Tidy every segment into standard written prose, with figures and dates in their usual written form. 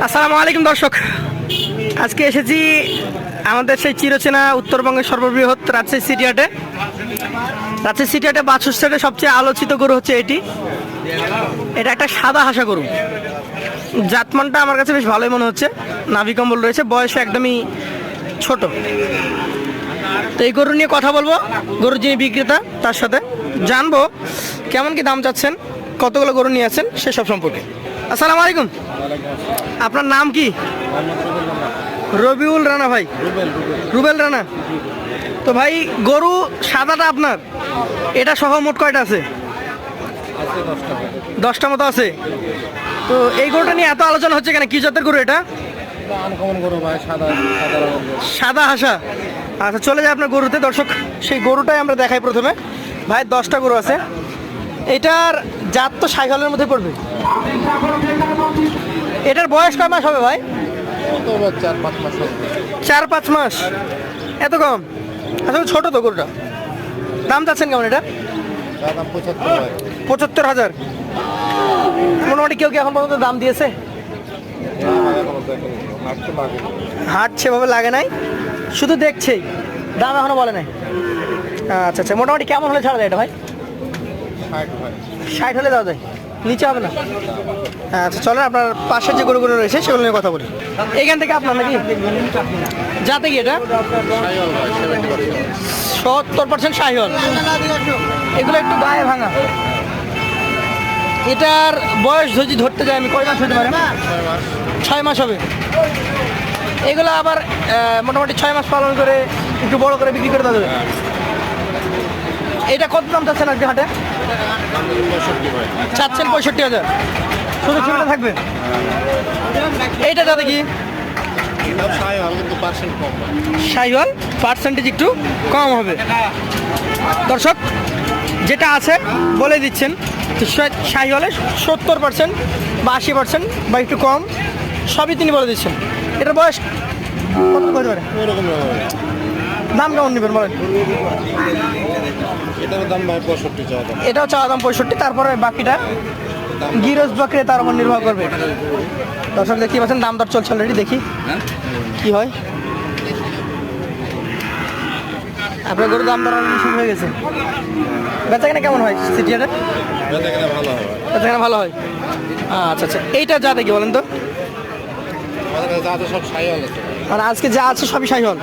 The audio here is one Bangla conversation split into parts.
আসসালামু আলাইকুম দর্শক, আজকে এসেছি আমাদের সেই চিরচেনা উত্তরবঙ্গের সর্ববৃহৎ রাজশাহী সিটি হাটে। রাজশাহী সিটি হাটে বাছুর সেটে সবচেয়ে আলোচিত গরু হচ্ছে এটা একটা সাদা হাসা গরু। জাতমানটা আমার কাছে বেশ ভালোই মনে হচ্ছে, নাভি কম্বল রয়েছে, বয়স একদমই ছোট। তো এই গরু নিয়ে কথা বলবো, গরুর যিনি বিক্রেতা তার সাথে জানবো কেমন কি দাম চাচ্ছেন, কতগুলো গরু নিয়ে আছেন সেসব সম্পর্কে। আসসালামু আলাইকুম, আপনার নাম কি? রবিউল রানা ভাই, রুবেল রানা। তো ভাই গরু সাদাটা আপনার, এটা সহ মোট কয়টা আছে? 10টা মতো আছে। তো এই গরুটা নিয়ে এত আলোচনা হচ্ছে কেন, কি জাতের গরু এটা? সাদা হাসা। আচ্ছা চলে যায় আপনার গরুতে। দর্শক সেই গরুটাই আমরা দেখাই প্রথমে। ভাই 10টা গরু আছে, এটার জাত তো সাইকেলের মধ্যে পড়বে। এটার বয়স কয় মাস হবে ভাই? 4-5 মাস। এত কম? আসলে ছোট তো গরুটা। দাম চাচ্ছেন কেমন এটা? 75,000। মোটামুটি কেউ কি এখন পর্যন্ত দাম দিয়েছে? হাট সেভাবে লাগে নাই, শুধু দেখছেই, দাম এখনো বলে নাই। আচ্ছা আচ্ছা, মোটামুটি কেমন হলে ছাড়া যায় এটা ভাই? 60 হলে দেওয়া যায়, নিচে হবে না? আচ্ছা চলেন আপনার পাশের যে গরুগুলো রয়েছে সেগুলো নিয়ে কথা বলি। এইখান থেকে আপনার নাকি যাতে কি এটা 70% শাহিওয়াল, এগুলো একটু গায়ে ভাঙা। এটার বয়স যদি ধরতে যাই আমি, কয় মাস হতে পারে? 6 মাস হবে। এগুলো আবার মোটামুটি 6 মাস পালন করে একটু বড় করে বিক্রি করে দেওয়া যাবে। এটা কত দাম চাচ্ছেন আজকে হাটে? চাচ্ছেন 65,000, শুধু সুবিধা থাকবে। এইটা যাতে কি শাহিওয়াল, পার্সেন্টেজ একটু কম হবে। দর্শক যেটা আছে বলে দিচ্ছেন, শাহিওয়ালে 70% বা 80% বা একটু কম সবই তিনি বলে দিচ্ছেন। এটার বয়স কত হতে পারে? দাম কেমন নেবেন বলেন? এটাও চাওয়া দাম 65, তারপরে বাকিটা গিরস বা ক্রেতার উপর নির্ভর করবে। দর্শক দেখতে পাচ্ছেন দাম দর চলছে অলরেডি, দেখি কি হয়। আপনার গরুর দাম দর শুরু হয়ে গেছে। বেচা কেনা কেমন হয় সিটি হাটে? বেচা কেনা ভালো হয়। আচ্ছা আচ্ছা, এইটা যা দেখি বলেন তো। মানে আজকে যা আছে সবই শাহিওয়াল।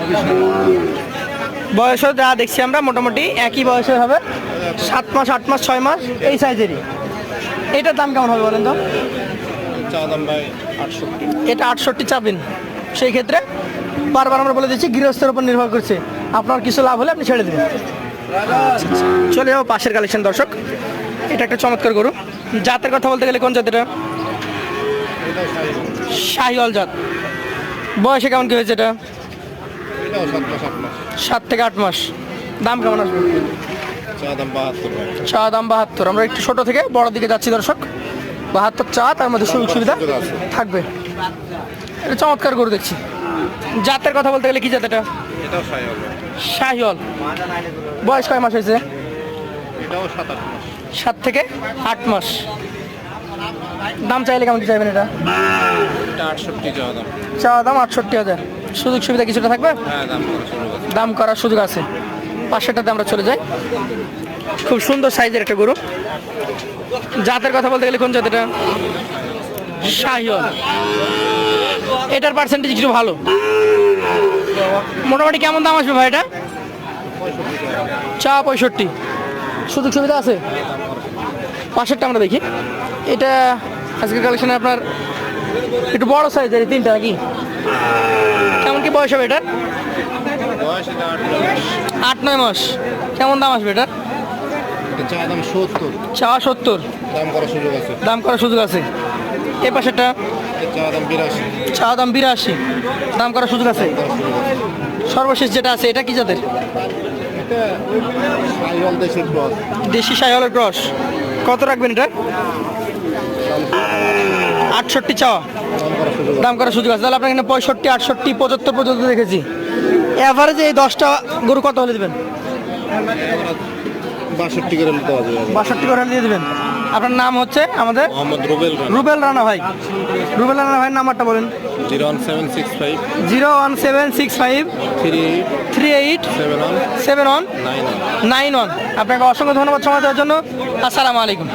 বয়সও যা দেখছি আমরা মোটামুটি একই বয়সের হবে, 7 মাস 8 মাস 6 মাস এই সাইজেরই। এটার দাম কেমন হবে বলেন তো? এটা 68 চাবেন। সেই ক্ষেত্রে বারবার আমরা বলে দিচ্ছি গৃহস্থের উপর নির্ভর করছে, আপনার কিছু লাভ হলে আপনি ছেড়ে দেবেন। চলে যাবো পাশের কালেকশন। দর্শক এটা একটা চমৎকার গরু। জাতের কথা বলতে গেলে কোন জাত এটা? শাহিওয়াল জাত। বয়সে কেমন কি হয়েছে এটা? 7 থেকে 8 মাস। দাম কেমন আসবে? চা দাম 72। আমরা একটু ছোট থেকে বড় দিকে যাচ্ছি দর্শক। 72 চা, তার মধ্যে সুযোগ সুবিধা থাকবে। এটা চমৎকার গরু দেখছি। জাতের কথা বলতে গেলে কি জাত এটা? শাহিওয়াল। বয়স কয় মাস হয়েছে? 7 থেকে 8 মাস। দাম চাইলে কেমন কি চাইবেন এটা? চাওয়া দাম 68,000। সুযোগ সুবিধা কিছুটা থাকবে? দাম করার সুযোগ আছে। পাশেরটাতে আমরা চলে যাই। খুব সুন্দর সাইজের একটা গরু। জাতের কথা বলতে গেলে কোন জাত এটা? শাহিওয়াল। এটার পার্সেন্টেজ একটু ভালো। মোটামুটি কেমন দাম আসবে ভাই এটা? চা 65। সুযোগ সুবিধা আছে? পাশেরটা আমরা দেখি। এটা আজকের কালেকশনে আপনার একটু বড় সাইজের, 3টা নাকি? কেমন কি বয়স হবে এটার? 8-9 মাস। কেমন দাম আসবে এটার? চা 70। দাম করার সুযোগ আছে। এ পাশেরটা চা দাম 82। দাম করার সুযোগ আছে। সর্বশেষ যেটা আছে এটা কি জাতের? দেশি শাহিওয়ালের ক্রস। কত রাখবেন এটা? 68 চাওয়া, দাম করার সুযোগ আছে। তাহলে আপনার এখানে 65, 68, 75 পর্যন্ত দেখেছি। এভারেজে এই 10টা গরু কত হলে দেবেন? 62 করে দিয়ে দেবেন। আপনার নাম হচ্ছে আমাদের মোহাম্মদ রুবেল রানা। রুবেল রানা ভাই। রুবেল রানা ভাইয়ের নাম্বারটা বলেন। 01765 01765 38 38 71 71 91। 91। আপনাকে অসংখ্য ধন্যবাদ সময় দেওয়ার জন্য। আসসালামু আলাইকুম।